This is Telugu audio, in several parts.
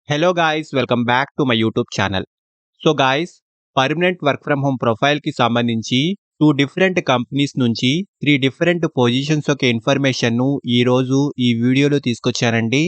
Hello guys, welcome back to my YouTube channel. So guys, permanent work from home ప్రొఫైల్‌కి సంబంధించి 2 డిఫరెంట్ కంపెనీస్ నుంచి 3 డిఫరెంట్ పొజిషన్స్ యొక్క ఇన్ఫర్మేషన్‌ను ఈరోజు ఈ వీడియోలో తీసుకొచ్చానండి.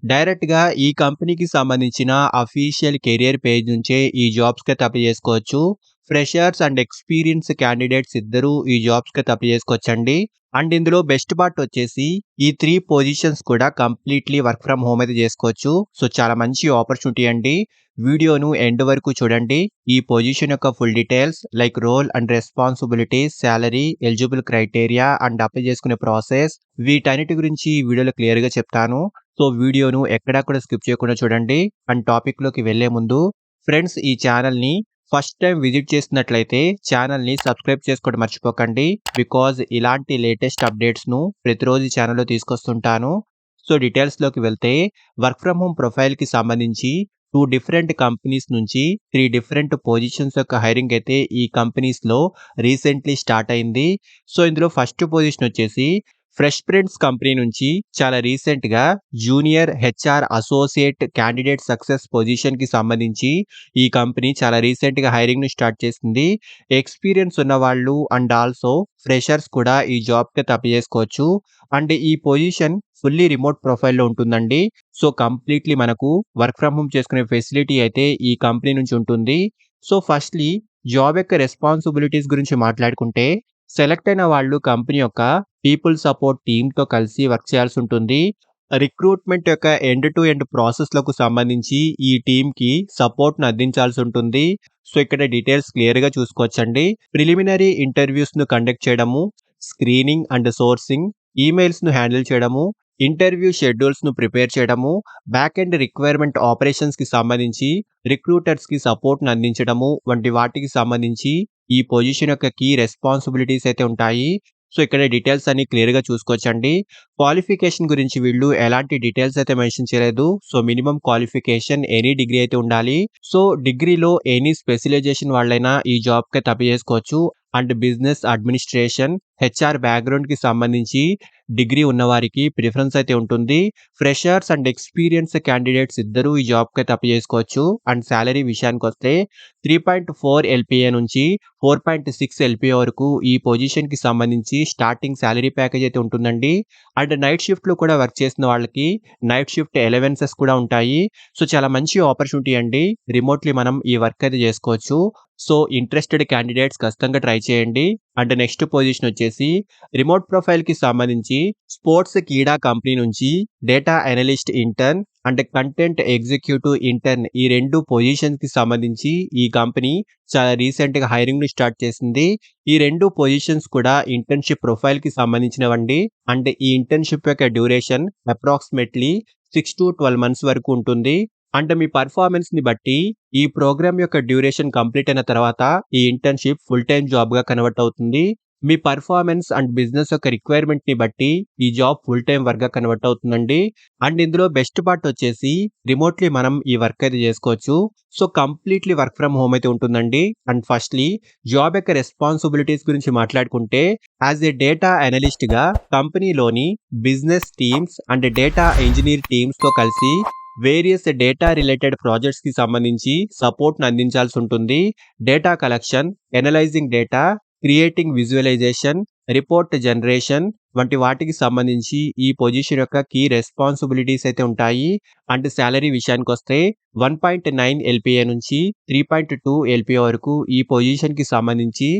డైరెక్ట్‌గా ఈ కంపెనీకి సంబంధించిన అఫీషియల్ కెరియర్ పేజ్ నుంచే ఈ జాబ్స్‌కైతే అప్లై చేసుకోవచ్చు. ఫ్రెషర్స్ అండ్ ఎక్స్‌పీరియన్స్ క్యాండిడేట్స్ ఇద్దరూ ఈ జాబ్స్‌కైతే అప్లై చేసుకోవచ్చండి. అండ్ ఇందులో బెస్ట్ పార్ట్ వచ్చేసి ఈ 3 పొజిషన్స్ కూడా కంప్లీట్‌లీ వర్క్ ఫ్రమ్ హోమ్ అయితే చేసుకోవచ్చు. సో చాలా మంచి ఆపర్చునిటీ అండి. వీడియోను ఎండ్ వరకు చూడండి. ఈ పొజిషన్ యొక్క full details like role and responsibilities, salary, eligible criteria and apply చేసుకునే ప్రాసెస్ వీటన్నిటి గురించి ఈ వీడియోలో క్లియర్‌గా చెప్తాను. సో వీడియోను ఎక్కడా కూడా స్కిప్ చేయకుండా చూడండి. అండ్ టాపిక్‌లోకి వెళ్ళే ముందు ఫ్రెండ్స్, ఈ ఛానల్‌ని ఫస్ట్ టైం విజిట్ చేసినట్లయితే ఛానల్‌ని సబ్స్క్రైబ్ చేసుకోవడం మర్చిపోకండి. బికాజ్ ఇలాంటి లేటెస్ట్ అప్డేట్స్‌ను ప్రతిరోజు ఈ ఛానల్‌లో తీసుకొస్తుంటాను. సో డీటెయిల్స్‌లోకి వెళ్తే వర్క్ ఫ్రమ్ హోమ్ ప్రొఫైల్‌కి సంబంధించి 2 డిఫరెంట్ కంపెనీస్ నుంచి 3 డిఫరెంట్ పొజిషన్స్ యొక్క హైరింగ్ అయితే ఈ కంపెనీస్‌లో రీసెంట్‌లీ స్టార్ట్ అయింది. సో ఇందులో ఫస్ట్ పొజిషన్ వచ్చేసి ఫ్రెష్ ప్రింట్స్ కంపెనీ నుంచి చాలా రీసెంట్‌గా junior HR associate candidate success పొజిషన్‌కి సంబంధించి ఈ కంపెనీ చాలా రీసెంట్‌గా హైరింగ్‌ని స్టార్ట్ చేసింది. ఎక్స్‌పీరియన్స్ ఉన్నవాళ్ళు అండ్ ఆల్సో ఫ్రెషర్స్ కూడా ఈ జాబ్‌కి అప్లై చేసుకోవచ్చు. అండ్ ఈ పొజిషన్ ఫుల్లీ రిమోట్ ప్రొఫైల్‌లో ఉంటుందండి. సో కంప్లీట్‌లీ మనకు వర్క్ ఫ్రమ్ హోమ్ చేసుకునే ఫెసిలిటీ అయితే ఈ కంపెనీ నుంచి ఉంటుంది. సో ఫస్ట్‌లీ జాబ్ యొక్క రెస్పాన్సిబిలిటీస్ గురించి మాట్లాడుకుంటే, సెలెక్ట్ అయిన వాళ్ళు కంపెనీ యొక్క పీపుల్ సపోర్ట్ టీమ్‌తో కలిసి వర్క్ చేయాల్సి ఉంటుంది. రిక్రూట్‌మెంట్ యొక్క ఎండ్ టు ఎండ్ ప్రాసెస్‌లకు సంబంధించి ఈ టీమ్‌కి సపోర్ట్‌ను అందించాల్సి ఉంటుంది. సో ఇక్కడ డీటెయిల్స్ క్లియర్‌గా చూసుకోవచ్చండి. ప్రిలిమినరీ ఇంటర్వ్యూస్‌ను కండక్ట్ చేయడము, స్క్రీనింగ్ అండ్ సోర్సింగ్, ఈమెయిల్స్‌ను హ్యాండిల్ చేయడము, ఇంటర్వ్యూ షెడ్యూల్స్‌ను ప్రిపేర్ చేయడము, బ్యాక్ ఎండ్ రిక్వైర్మెంట్ ఆపరేషన్స్‌కి సంబంధించి రిక్రూటర్స్‌కి సపోర్ట్‌ను అందించడము వంటి వాటికి సంబంధించి ఈ పొజిషన్ యొక్క కీ రెస్పాన్సిబిలిటీస్ అయితే ఉంటాయి. సో ఇక్కడ డీటెయిల్స్ అన్ని క్లియర్‌గా చూసుకోవచ్చండి. క్వాలిఫికేషన్ గురించి వీళ్ళు ఎలాంటి డీటెయిల్స్ అయితే మెన్షన్ చేయలేదు. So minimum qualification any degree అయితే ఉండాలి. సో డిగ్రీలో ఎనీ స్పెషలైజేషన్ వాళ్ళైనా ఈ జాబ్‌కి అయితే అప్లై చేసుకోవచ్చు. అండ్ బిజినెస్ అడ్మినిస్ట్రేషన్, హెచ్ఆర్ బ్యాక్‌గ్రౌండ్‌కి సంబంధించి డిగ్రీ ఉన్నవారికి ప్రిఫరెన్స్ అయితే ఉంటుంది. ఫ్రెషర్స్ అండ్ ఎక్స్‌పీరియన్స్ క్యాండిడేట్స్ ఇద్దరూ ఈ జాబ్‌కి అయితే అప్లై చేసుకోవచ్చు. అండ్ సాలరీ విషయానికొస్తే 3.4 ఎల్‌పీఏ నుంచి 4.6 ఎల్‌పీఏ వరకు ఈ పొజిషన్‌కి సంబంధించి స్టార్టింగ్ సాలరీ ప్యాకేజ్ అయితే ఉంటుందండి. అండ్ నైట్ షిఫ్ట్‌లో కూడా వర్క్ చేసిన వాళ్ళకి నైట్ షిఫ్ట్ అలవెన్సెస్ కూడా ఉంటాయి. సో చాలా మంచి ఆపర్చునిటీ అండి. రిమోట్‌లీ మనం ఈ వర్క్ అయితే చేసుకోవచ్చు. సో ఇంట్రెస్టెడ్ క్యాండిడేట్స్ ఖచ్చితంగా ట్రై చేయండి. అండ్ నెక్స్ట్ పొజిషన్ వచ్చేసి రిమోట్ ప్రొఫైల్‌కి సంబంధించి స్పోర్ట్స్ కీడా కంపెనీ నుంచి data analyst intern and content executive intern ఈ 2 పొజిషన్స్‌కి సంబంధించి ఈ కంపెనీ చాలా రీసెంట్‌గా హైరింగ్‌ని స్టార్ట్ చేసింది. ఈ 2 పొజిషన్స్ కూడా ఇంటర్న్‌షిప్ ప్రొఫైల్‌కి సంబంధించినవండి. అండ్ ఈ ఇంటర్న్‌షిప్ యొక్క డ్యూరేషన్ అప్రాక్సిమేట్‌లీ 6-12 మంత్స్ వరకు ఉంటుంది. అండ్ మీ పర్ఫార్మెన్స్‌ని బట్టి ఈ ప్రోగ్రామ్ యొక్క డ్యూరేషన్ కంప్లీట్ అయిన తర్వాత ఈ ఇంటర్న్‌షిప్ ఫుల్ టైమ్ జాబ్‌గా కన్వర్ట్ అవుతుంది. మీ పర్ఫార్మెన్స్ అండ్ బిజినెస్ యొక్క రిక్వైర్మెంట్‌ని బట్టి ఈ జాబ్ ఫుల్ టైమ్ వర్క్‌గా కన్వర్ట్ అవుతుందండి. అండ్ ఇందులో బెస్ట్ పార్ట్ వచ్చేసి రిమోట్‌లీ మనం ఈ వర్క్ అయితే చేసుకోవచ్చు. So completely work from home అయితే ఉంటుందండి. అండ్ ఫస్ట్‌లీ జాబ్ యొక్క రెస్పాన్సిబిలిటీస్ గురించి మాట్లాడుకుంటే, యాస్ ఎ డేటా అనలిస్ట్‌గా కంపెనీలోని business teams and data engineer టీమ్స్‌తో కలిసి వేరియస్ డేటా రిలేటెడ్ ప్రాజెక్ట్స్‌కి సంబంధించి సపోర్ట్‌ని అందించాల్సి ఉంటుంది. Data collection, analysing data, creating visualisation, report generation వంటి వాటికి సంబంధించి ఈ పొజిషన్ యొక్క కీ రెస్పాన్సిబిలిటీస్ అయితే ఉంటాయి. అండ్ సాలరీ విషయానికొస్తే 1.9 ఎల్‌పీఏ నుంచి 3.2 ఎల్‌పీఏ వరకు ఈ పొజిషన్‌కి సంబంధించి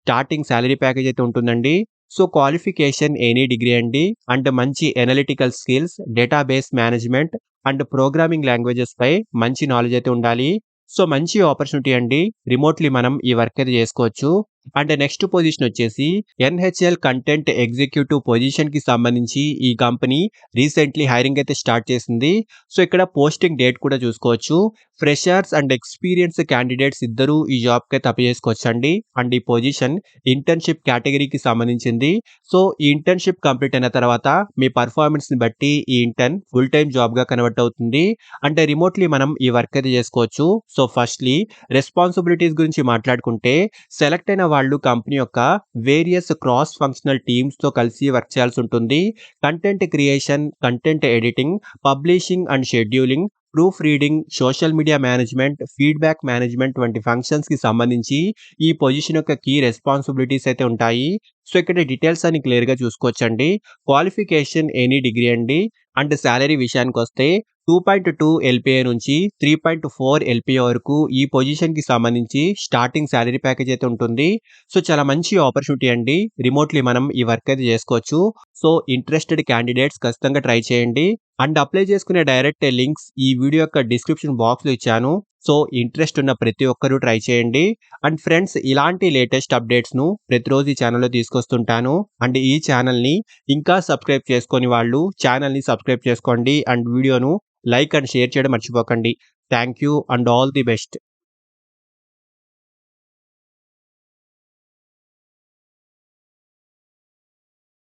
స్టార్టింగ్ సాలరీ ప్యాకేజ్ అయితే ఉంటుందండి. సో క్వాలిఫికేషన్ ఎనీ డిగ్రీ అండి. అండ్ మంచి analytical skills, database management and programming languages పై మంచి నాలెడ్జ్ అయితే ఉండాలి. సో మంచి ఆపర్చునిటీ అండి. రిమోట్‌లీ మనం ఈ వర్క్ అయితే చేసుకోవచ్చు. అండ్ నెక్స్ట్ పొజిషన్ వచ్చేసి ఎన్‌హెచ్‌ఎల్ కంటెంట్ ఎగ్జిక్యూటివ్ పొజిషన్‌కి సంబంధించి ఈ కంపెనీ రీసెంట్‌లీ హైరింగ్ అయితే స్టార్ట్ చేసింది. సో ఇక్కడ పోస్టింగ్ డేట్ కూడా చూసుకోవచ్చు. ఫ్రెషర్స్ అండ్ ఎక్స్‌పీరియన్స్ క్యాండిడేట్స్ ఇద్దరూ ఈ జాబ్‌కి అయితే అప్లై చేసుకోవచ్చండి. అండ్ ఈ పొజిషన్ ఇంటర్న్‌షిప్ కేటగిరీకి సంబంధించింది. సో ఈ ఇంటర్న్‌షిప్ కంప్లీట్ అయిన తర్వాత మీ పర్ఫార్మెన్స్‌ని బట్టి ఈ ఇంటర్న్ ఫుల్ టైమ్ జాబ్‌గా కన్వర్ట్ అవుతుంది. అంటే రిమోట్‌లీ మనం ఈ వర్క్ అయితే చేసుకోవచ్చు. సో ఫస్ట్‌లీ రెస్పాన్సిబిలిటీస్ గురించి మాట్లాడుకుంటే, సెలెక్ట్ అయిన వాళ్ళు కంపెనీ యొక్క వేరియస్ క్రాస్ ఫంక్షనల్ టీమ్స్‌తో కలిసి వర్క్ చేయాల్సి ఉంటుంది. Content creation, content editing, publishing and scheduling, proof reading, social media management, feedback management వంటి ఫంక్షన్స్‌కి సంబంధించి ఈ పొజిషన్ యొక్క కీ రెస్పాన్సిబిలిటీస్ అయితే ఉంటాయి. సో, ఇక్కడ డీటెయిల్స్ అన్ని క్లియర్‌గా చూసుకోవచ్చండి. క్వాలిఫికేషన్ ఎనీ డిగ్రీ అండి. అండ్ సాలరీ విషయానికొస్తే 2.2 ఎల్‌పిఏ నుంచి 3.4 ఎల్‌పిఏ వరకు ఈ పొజిషన్‌కి సంబంధించి స్టార్టింగ్ సాలరీ ప్యాకేజ్ అయితే ఉంటుంది. సో, చాలా మంచి ఆపర్చునిటీ అండి. రిమోట్‌లీ మనం ఈ వర్క్ అయితే చేసుకోవచ్చు. సో, ఇంట్రెస్టెడ్ క్యాండిడేట్స్ ఖచ్చితంగా ట్రై చేయండి. అండ్ అప్లై చేసుకునే డైరెక్ట్ లింక్స్ ఈ వీడియో యొక్క డిస్క్రిప్షన్ బాక్స్‌లో ఇచ్చాను. సో, ఇంట్రెస్ట్ ఉన్న ప్రతి ఒక్కరు ట్రై చేయండి. అండ్ ఫ్రెండ్స్, ఇలాంటి లేటెస్ట్ అప్డేట్స్‌ను ప్రతిరోజు ఈ ఛానెల్‌లో తీసుకొస్తుంటాను. అండ్ ఈ ఛానెల్‌ని ఇంకా సబ్స్క్రైబ్ చేసుకోని వాళ్ళు ఛానెల్‌ని సబ్స్క్రైబ్ చేసుకోండి. అండ్ వీడియోను లైక్ అండ్ షేర్ చేయడం మర్చిపోకండి. Thank you and all the best.